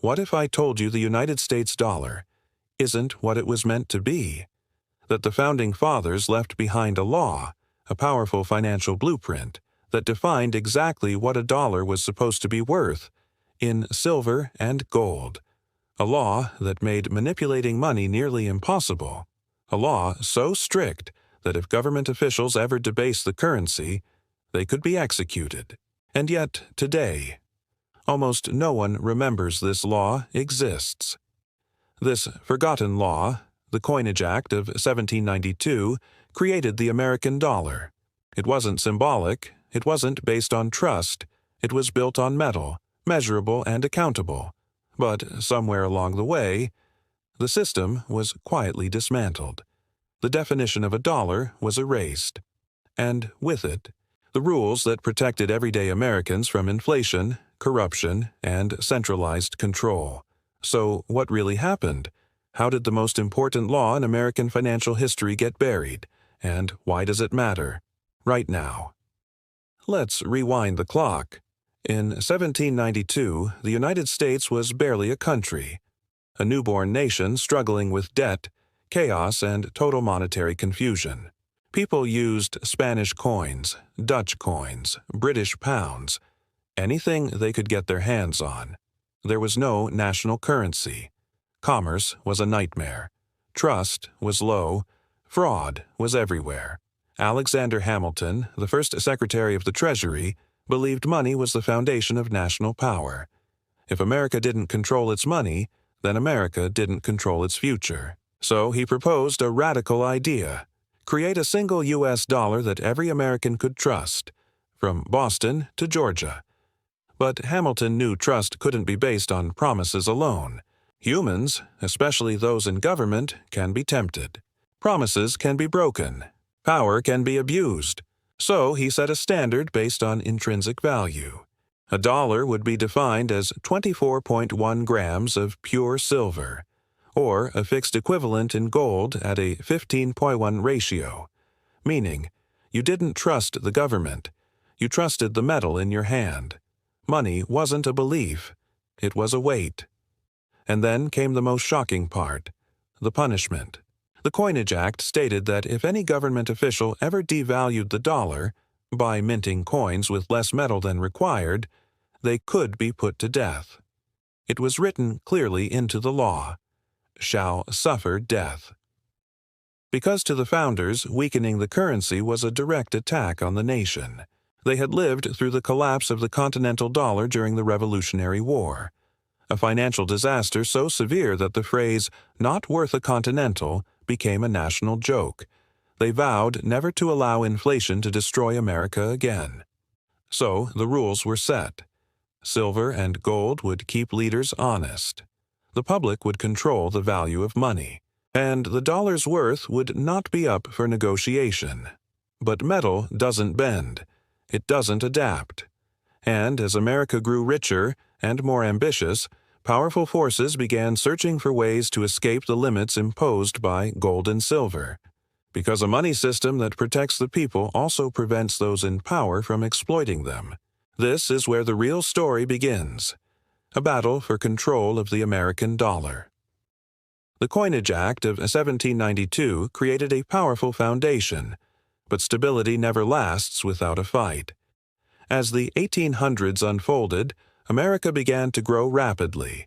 What if I told you the United States dollar isn't what it was meant to be? That the Founding Fathers left behind a law, a powerful financial blueprint, that defined exactly what a dollar was supposed to be worth, in silver and gold. A law that made manipulating money nearly impossible. A law so strict that if government officials ever debased the currency, they could be executed. And yet, today, almost no one remembers this law exists. This forgotten law, the Coinage Act of 1792, created the American dollar. It wasn't symbolic, it wasn't based on trust, it was built on metal, measurable and accountable. But somewhere along the way, the system was quietly dismantled. The definition of a dollar was erased. And with it, the rules that protected everyday Americans from inflation, corruption, and centralized control. So what really happened? How did the most important law in American financial history get buried? And why does it matter? Right now. Let's rewind the clock. In 1792, the United States was barely a country, a newborn nation struggling with debt, chaos, and total monetary confusion. People used Spanish coins, Dutch coins, British pounds, anything they could get their hands on. There was no national currency. Commerce was a nightmare. Trust was low. Fraud was everywhere. Alexander Hamilton, the first Secretary of the Treasury, believed money was the foundation of national power. If America didn't control its money, then America didn't control its future. So he proposed a radical idea: create a single U.S. dollar that every American could trust, from Boston to Georgia. But Hamilton knew trust couldn't be based on promises alone. Humans, especially those in government, can be tempted. Promises can be broken. Power can be abused. So he set a standard based on intrinsic value. A dollar would be defined as 24.1 grams of pure silver, or a fixed equivalent in gold at a 15:1 ratio, meaning you didn't trust the government, you trusted the metal in your hand. Money wasn't a belief, it was a weight. And then came the most shocking part: the punishment. The Coinage Act stated that if any government official ever devalued the dollar, by minting coins with less metal than required, they could be put to death. It was written clearly into the law: shall suffer death. Because to the founders, weakening the currency was a direct attack on the nation. They had lived through the collapse of the continental dollar during the Revolutionary War, a financial disaster so severe that the phrase, "not worth a continental," became a national joke. They vowed never to allow inflation to destroy America again. So the rules were set. Silver and gold would keep leaders honest. The public would control the value of money. And the dollar's worth would not be up for negotiation. But metal doesn't bend. It doesn't adapt. And as America grew richer and more ambitious, powerful forces began searching for ways to escape the limits imposed by gold and silver. Because a money system that protects the people also prevents those in power from exploiting them. This is where the real story begins: a battle for control of the American dollar. The Coinage Act of 1792 created a powerful foundation, but stability never lasts without a fight. As the 1800s unfolded, America began to grow rapidly.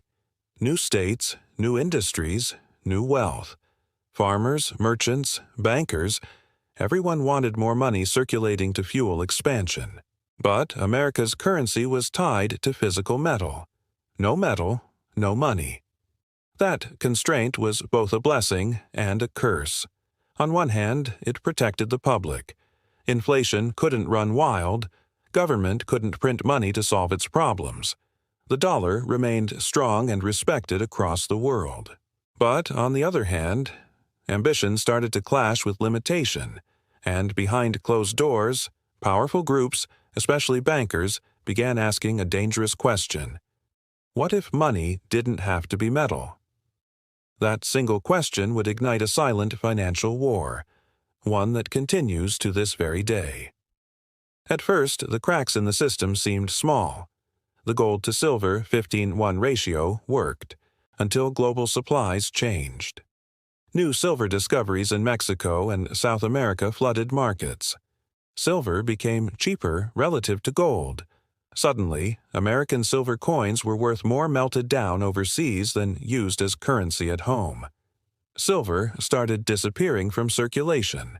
New states, new industries, new wealth. Farmers, merchants, bankers, everyone wanted more money circulating to fuel expansion. But America's currency was tied to physical metal. No metal, no money. That constraint was both a blessing and a curse. On one hand, it protected the public. Inflation couldn't run wild. Government couldn't print money to solve its problems. The dollar remained strong and respected across the world. But on the other hand, ambition started to clash with limitation, and behind closed doors, powerful groups, especially bankers, began asking a dangerous question: what if money didn't have to be metal? That single question would ignite a silent financial war, one that continues to this very day. At first, the cracks in the system seemed small. The gold-to-silver 15:1 ratio worked, until global supplies changed. New silver discoveries in Mexico and South America flooded markets. Silver became cheaper relative to gold. Suddenly, American silver coins were worth more melted down overseas than used as currency at home. Silver started disappearing from circulation,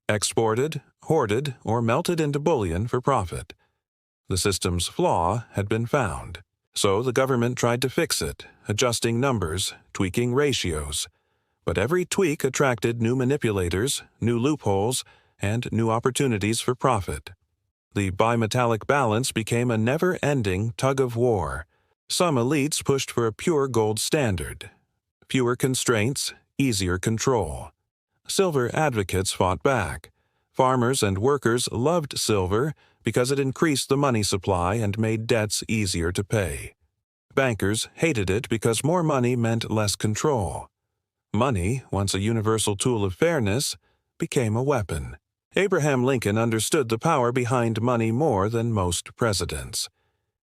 exported, hoarded, or melted into bullion for profit. The system's flaw had been found, so the government tried to fix it, adjusting numbers, tweaking ratios. But every tweak attracted new manipulators, new loopholes, and new opportunities for profit. The bimetallic balance became a never-ending tug-of-war. Some elites pushed for a pure gold standard. Fewer constraints, easier control. Silver advocates fought back. Farmers and workers loved silver because it increased the money supply and made debts easier to pay. Bankers hated it because more money meant less control. Money, once a universal tool of fairness, became a weapon. Abraham Lincoln understood the power behind money more than most presidents.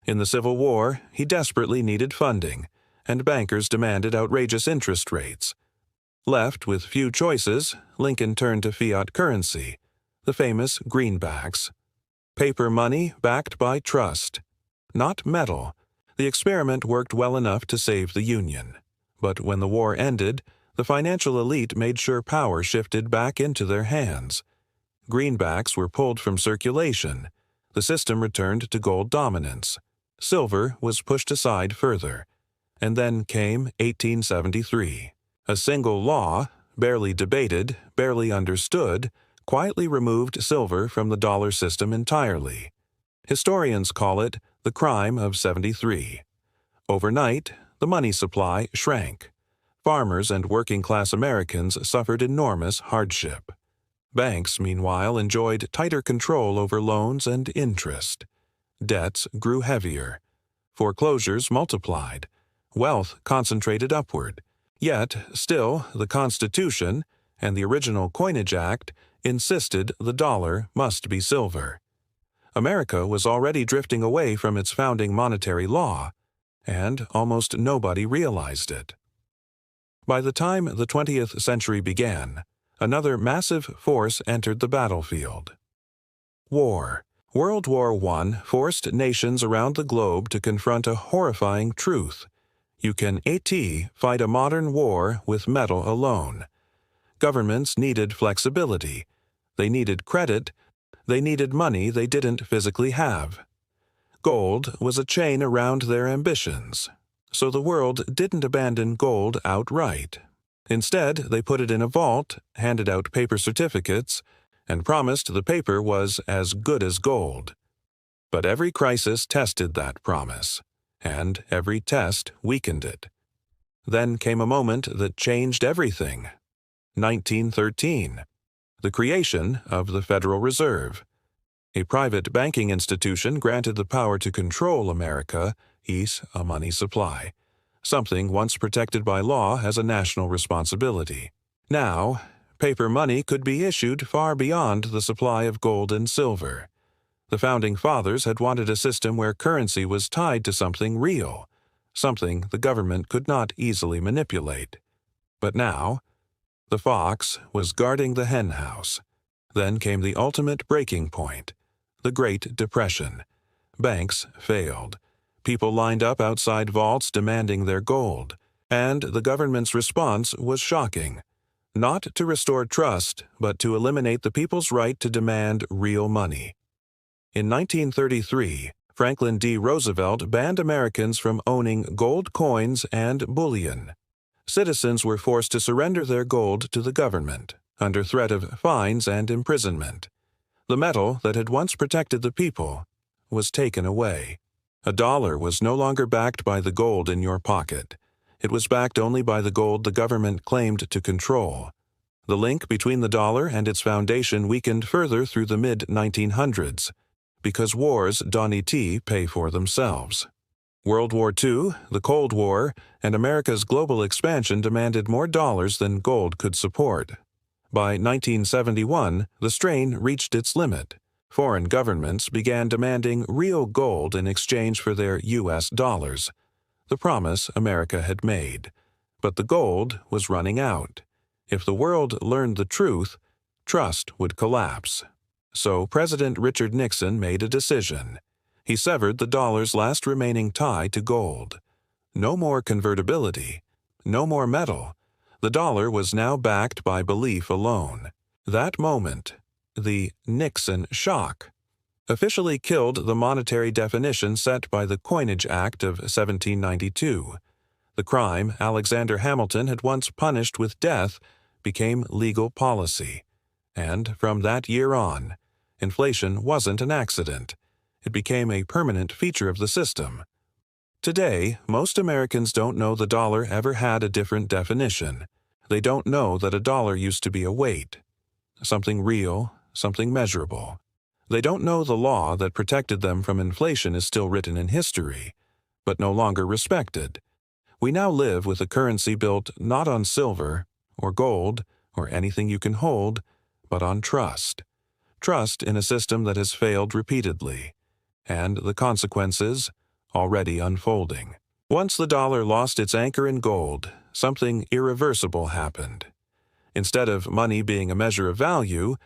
In the Civil War, he desperately needed funding, and bankers demanded outrageous interest rates. Left with few choices, Lincoln turned to fiat currency, the famous greenbacks. Paper money backed by trust, not metal. The experiment worked well enough to save the Union. But when the war ended, the financial elite made sure power shifted back into their hands. Greenbacks were pulled from circulation. The system returned to gold dominance. Silver was pushed aside further. And then came 1873. A single law, barely debated, barely understood, quietly removed silver from the dollar system entirely. Historians call it the crime of 73. Overnight, the money supply shrank. Farmers and working-class Americans suffered enormous hardship. Banks, meanwhile, enjoyed tighter control over loans and interest. Debts grew heavier. Foreclosures multiplied. Wealth concentrated upward. Yet, still, the Constitution and the original Coinage Act insisted the dollar must be silver. America was already drifting away from its founding monetary law, and almost nobody realized it. By the time the 20th century began, another massive force entered the battlefield. War. World War I forced nations around the globe to confront a horrifying truth. You can fight a modern war with metal alone. Governments needed flexibility. They needed credit. They needed money they didn't physically have. Gold was a chain around their ambitions, so the world didn't abandon gold outright. Instead, they put it in a vault, handed out paper certificates, and promised the paper was as good as gold. But every crisis tested that promise, and every test weakened it. Then came a moment that changed everything. 1913. The creation of the Federal Reserve. A private banking institution granted the power to control America, a money supply. Something once protected by law as a national responsibility. Now, paper money could be issued far beyond the supply of gold and silver. The Founding Fathers had wanted a system where currency was tied to something real, something the government could not easily manipulate. But now, the fox was guarding the henhouse. Then came the ultimate breaking point, the Great Depression. Banks failed. People lined up outside vaults demanding their gold, and the government's response was shocking. Not to restore trust, but to eliminate the people's right to demand real money. In 1933, Franklin D. Roosevelt banned Americans from owning gold coins and bullion. Citizens were forced to surrender their gold to the government, under threat of fines and imprisonment. The metal that had once protected the people was taken away. A dollar was no longer backed by the gold in your pocket. It was backed only by the gold the government claimed to control. The link between the dollar and its foundation weakened further through the mid-1900s, because wars don't pay for themselves. World War II, the Cold War, and America's global expansion demanded more dollars than gold could support. By 1971, the strain reached its limit. Foreign governments began demanding real gold in exchange for their U.S. dollars, the promise America had made. But the gold was running out. If the world learned the truth, trust would collapse. So President Richard Nixon made a decision. He severed the dollar's last remaining tie to gold. No more convertibility, no more metal. The dollar was now backed by belief alone. That moment, the Nixon shock, officially killed the monetary definition set by the Coinage Act of 1792. The crime Alexander Hamilton had once punished with death became legal policy. And from that year on, inflation wasn't an accident. It became a permanent feature of the system. Today, most Americans don't know the dollar ever had a different definition. They don't know that a dollar used to be a weight, something real, something measurable. They don't know the law that protected them from inflation is still written in history, but no longer respected. We now live with a currency built not on silver or gold or anything you can hold, but on trust. Trust in a system that has failed repeatedly, and the consequences already unfolding. Once the dollar lost its anchor in gold, something irreversible happened. Instead of money being a measure of value,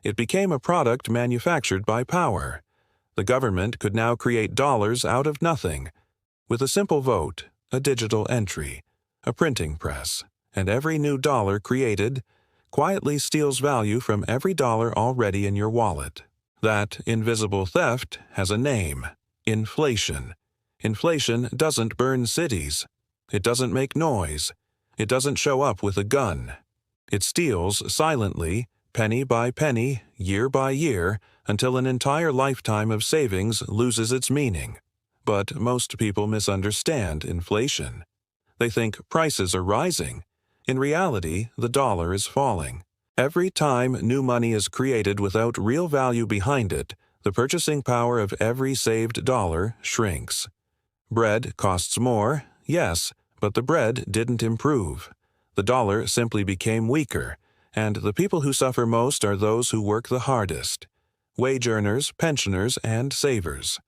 it became a product manufactured by power. The government could now create dollars out of nothing. With a simple vote, a digital entry, a printing press, and every new dollar created quietly steals value from every dollar already in your wallet. That invisible theft has a name: inflation. Inflation doesn't burn cities. It doesn't make noise. It doesn't show up with a gun. It steals silently, penny by penny, year by year, until an entire lifetime of savings loses its meaning. But most people misunderstand inflation. They think prices are rising. In reality, the dollar is falling. Every time new money is created without real value behind it, the purchasing power of every saved dollar shrinks. Bread costs more, yes, but the bread didn't improve. The dollar simply became weaker, and the people who suffer most are those who work the hardest: wage earners, pensioners, and savers.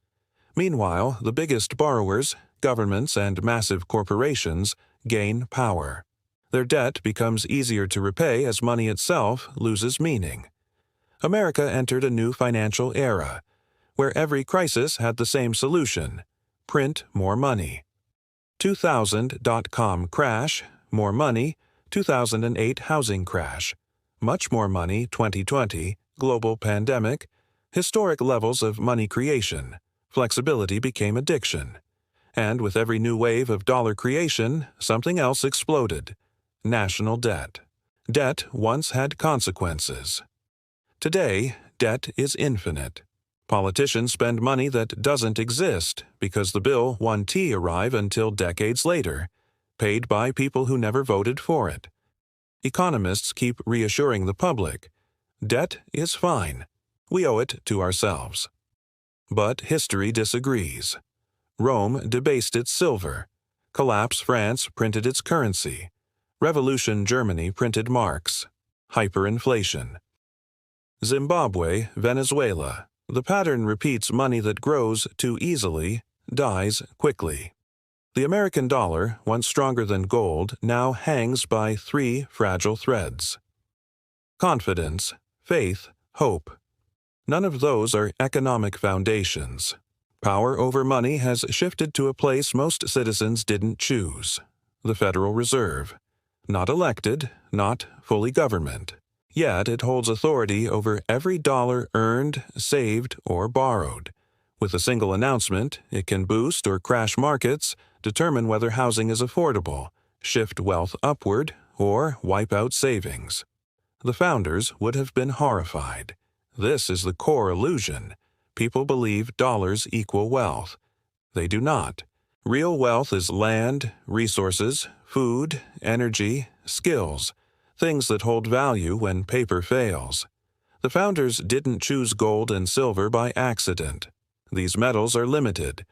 Meanwhile, the biggest borrowers, governments, and massive corporations gain power. Their debt becomes easier to repay as money itself loses meaning. America entered a new financial era, where every crisis had the same solution: print more money. 2000 dot-com crash, more money. 2008 housing crash, much more money. 2020 global pandemic, historic levels of money creation. Flexibility became addiction. And with every new wave of dollar creation, something else exploded: national debt. Debt once had consequences. Today, debt is infinite. Politicians spend money that doesn't exist because the bill won't arrive until decades later, paid by people who never voted for it. Economists keep reassuring the public: debt is fine. We owe it to ourselves. But history disagrees. Rome debased its silver. Collapse France printed its currency. Revolution Germany printed marks. Hyperinflation. Zimbabwe, Venezuela. The pattern repeats: money that grows too easily dies quickly. The American dollar, once stronger than gold, now hangs by three fragile threads: confidence, faith, hope. None of those are economic foundations. Power over money has shifted to a place most citizens didn't choose: the Federal Reserve. Not elected, not fully government. Yet it holds authority over every dollar earned, saved, or borrowed. With a single announcement, it can boost or crash markets, determine whether housing is affordable, shift wealth upward, or wipe out savings. The founders would have been horrified. This is the core illusion. People believe dollars equal wealth. They do not. Real wealth is land, resources, food, energy, skills, things that hold value when paper fails. The founders didn't choose gold and silver by accident. These metals are limited.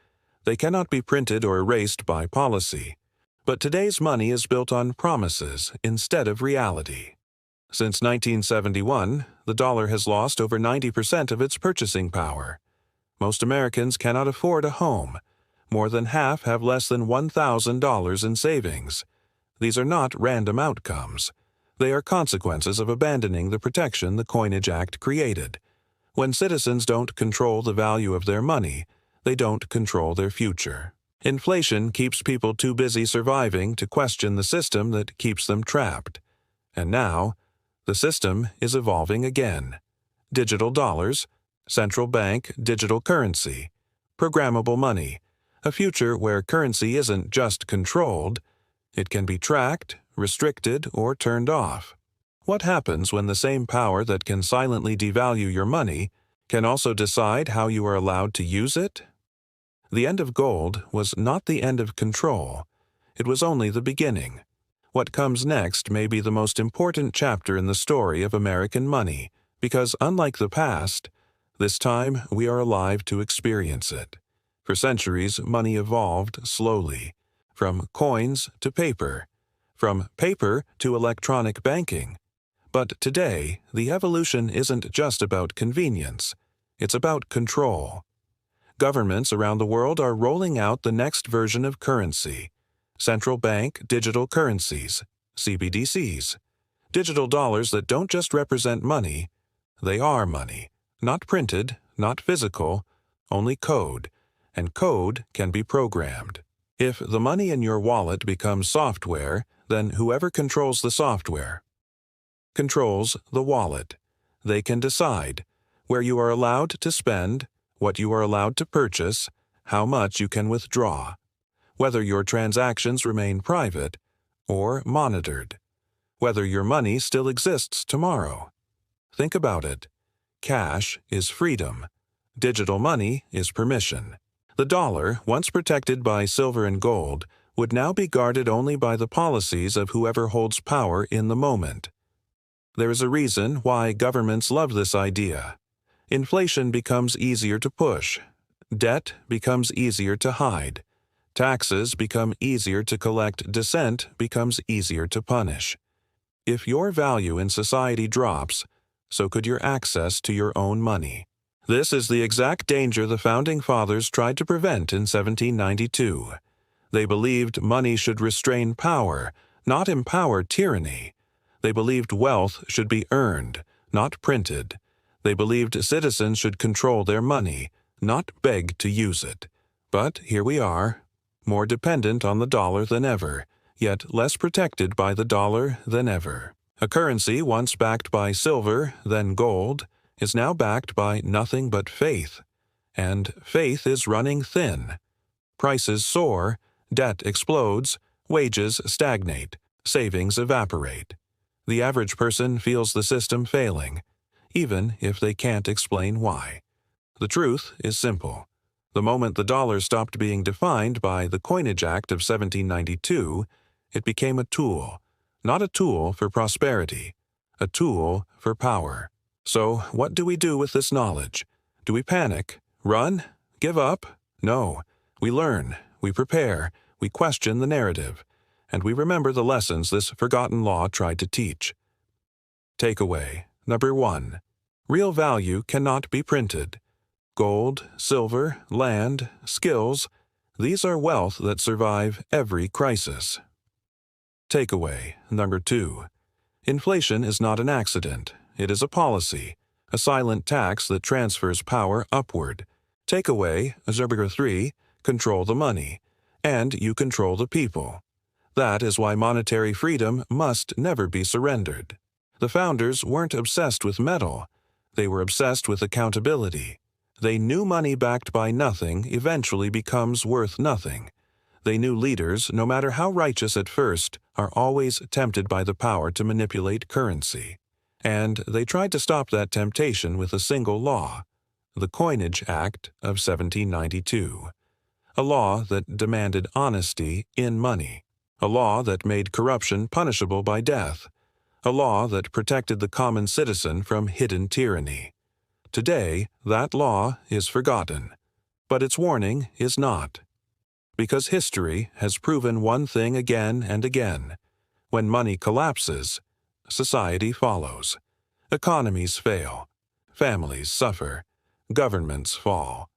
They cannot be printed or erased by policy. But today's money is built on promises instead of reality. Since 1971, the dollar has lost over 90% of its purchasing power. Most Americans cannot afford a home. More than half have less than $1,000 in savings. These are not random outcomes. They are consequences of abandoning the protection the Coinage Act created. When citizens don't control the value of their money, they don't control their future. Inflation keeps people too busy surviving to question the system that keeps them trapped. And now, the system is evolving again. Digital dollars, central bank digital currency, programmable money, a future where currency isn't just controlled, it can be tracked, restricted, or turned off. What happens when the same power that can silently devalue your money can also decide how you are allowed to use it? The end of gold was not the end of control. It was only the beginning. What comes next may be the most important chapter in the story of American money, because unlike the past, this time we are alive to experience it. For centuries, money evolved slowly, from coins to paper, from paper to electronic banking. But today, the evolution isn't just about convenience. It's about control. Governments around the world are rolling out the next version of currency, central bank digital currencies, CBDCs, digital dollars that don't just represent money, they are money, not printed, not physical, only code, and code can be programmed. If the money in your wallet becomes software, then whoever controls the software controls the wallet. They can decide where you are allowed to spend, what you are allowed to purchase, how much you can withdraw, whether your transactions remain private or monitored, whether your money still exists tomorrow. Think about it. Cash is freedom. Digital money is permission. The dollar, once protected by silver and gold, would now be guarded only by the policies of whoever holds power in the moment. There is a reason why governments love this idea. Inflation becomes easier to push. Debt becomes easier to hide. Taxes become easier to collect. Dissent becomes easier to punish. If your value in society drops, so could your access to your own money. This is the exact danger the Founding Fathers tried to prevent in 1792. They believed money should restrain power, not empower tyranny. They believed wealth should be earned, not printed. They believed citizens should control their money, not beg to use it. But here we are, more dependent on the dollar than ever, yet less protected by the dollar than ever. A currency once backed by silver, then gold, is now backed by nothing but faith. And faith is running thin. Prices soar, debt explodes, wages stagnate, savings evaporate. The average person feels the system failing, even if they can't explain why. The truth is simple. The moment the dollar stopped being defined by the Coinage Act of 1792, it became a tool, not a tool for prosperity, a tool for power. So, what do we do with this knowledge? Do we panic? Run? Give up? No. We learn, we prepare, we question the narrative, and we remember the lessons this forgotten law tried to teach. Takeaway number 1. Real value cannot be printed. Gold, silver, land, skills, these are wealth that survive every crisis. Takeaway number 2. Inflation is not an accident. It is a policy, a silent tax that transfers power upward. Takeaway, number 3, control the money, and you control the people. That is why monetary freedom must never be surrendered. The founders weren't obsessed with metal. They were obsessed with accountability. They knew money backed by nothing eventually becomes worth nothing. They knew leaders, no matter how righteous at first, are always tempted by the power to manipulate currency. And they tried to stop that temptation with a single law, the Coinage Act of 1792. A law that demanded honesty in money. A law that made corruption punishable by death. A law that protected the common citizen from hidden tyranny. Today, that law is forgotten, but its warning is not. Because history has proven one thing again and again. When money collapses, Society follows. Economies fail. Families suffer. Governments fall.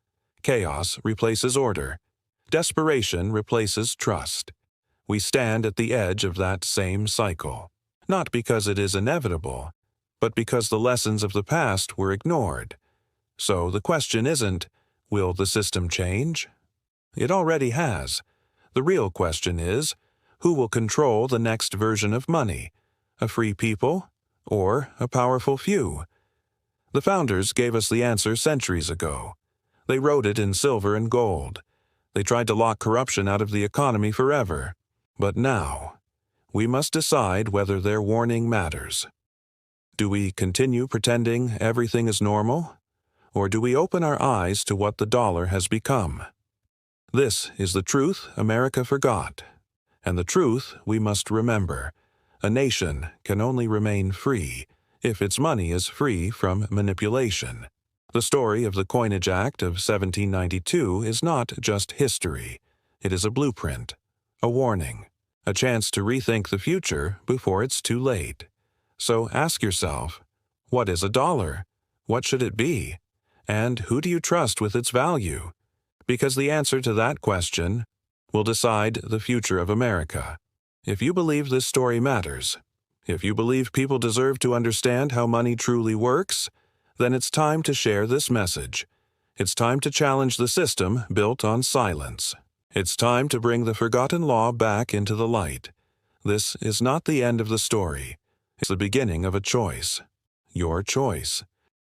Chaos replaces order. Desperation replaces trust. We stand at the edge of that same cycle, not because it is inevitable, but because the lessons of the past were ignored. So the question isn't, will the system change? It already has. The real question is, who will control the next version of money? A free people or a powerful few? The founders gave us the answer centuries ago. They wrote it in silver and gold. They tried to lock corruption out of the economy forever. But now, we must decide whether their warning matters. Do we continue pretending everything is normal? Or do we open our eyes to what the dollar has become? This is the truth America forgot, and the truth we must remember. A nation can only remain free if its money is free from manipulation. The story of the Coinage Act of 1792 is not just history. It is a blueprint, a warning, a chance to rethink the future before it's too late. So ask yourself, what is a dollar? What should it be? And who do you trust with its value? Because the answer to that question will decide the future of America. If you believe this story matters, if you believe people deserve to understand how money truly works, then it's time to share this message. It's time to challenge the system built on silence. It's time to bring the forgotten law back into the light. This is not the end of the story. It's the beginning of a choice. Your choice.